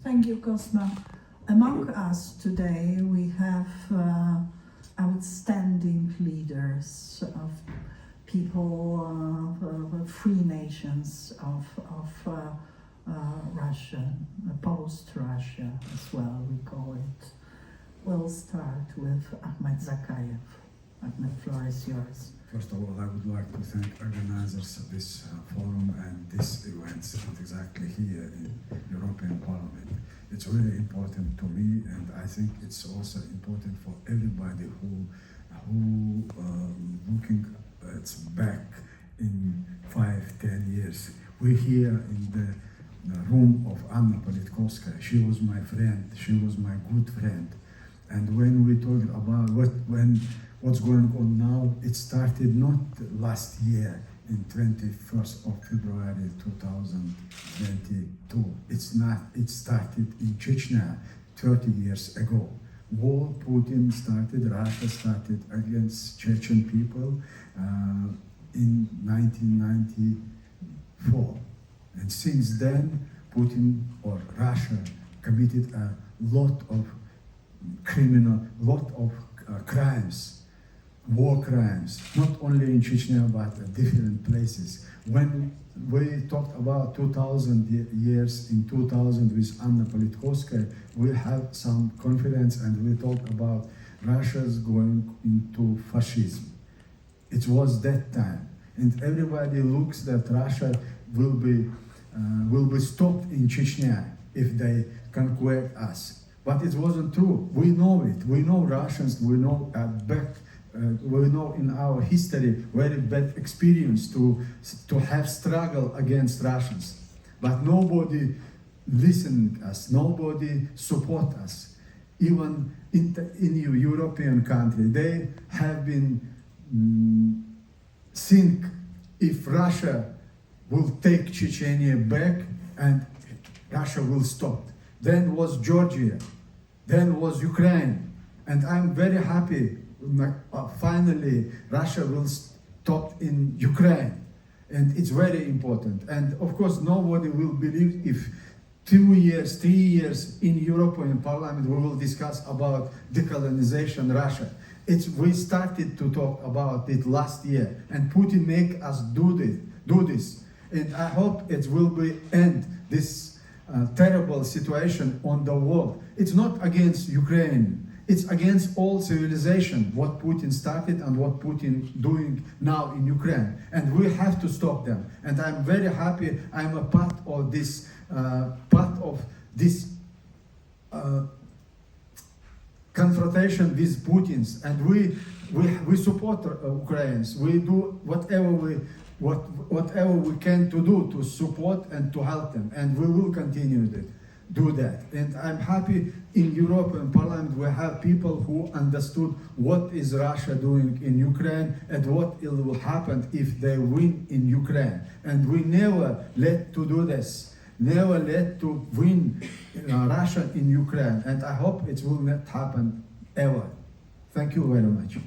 Thank you, Cosma. Among us today, we have outstanding leaders of people, free nations of Russia, post-Russia as well, we call it. We'll start with Ahmed Zakаев. Ahmed, the floor is yours. First of all, I would like to thank organizers of this forum and this event, not exactly here in European Parliament. It's really important to me, and I think it's also important for everybody who looking back in 5-10 years. We're here in the room of Anna Politkovskaya. She was my friend. She was my good friend. And when we talk about what's going on now, it started not last year in 21st of February 2022. It started in Chechnya 30 years ago. War Putin started, Russia started against Chechen people in 1994. And since then, Putin or Russia committed a lot of crimes, war crimes, not only in Chechnya but at different places. When we talked about 2000 years in 2000 with Anna Politkovskaya, we had some conference and we talked about Russia's going into fascism. It was that time, and everybody looks that Russia will be stopped in Chechnya if they conquer us. But it wasn't true. We know it. We know Russians. We know we know in our history very bad experience to have struggle against Russians. But nobody listened us. Nobody support us. Even in European country, they have been think if Russia will take Chechnya back and Russia will stop. Then was Georgia. Then was Ukraine, and I'm very happy. Finally, Russia will stop in Ukraine, and it's very important. And of course, nobody will believe if 2 years, 3 years in European Parliament we will discuss about decolonization Russia. We started to talk about it last year, and Putin make us do this. And I hope it will end this terrible situation on the world. It's not against Ukraine. It's against all civilization, what Putin started and what Putin doing now in Ukraine. And we have to stop them. And I'm very happy I'm a part of this confrontation with Putin's. And we support Ukrainians. We do whatever we can to do to support and to help them, and we will continue to do that. And I'm happy in European Parliament we have people who understood what is Russia doing in Ukraine and what will happen if they win in Ukraine. And we never let to do this, never let to win Russia in Ukraine. And I hope it will not happen ever. Thank you very much.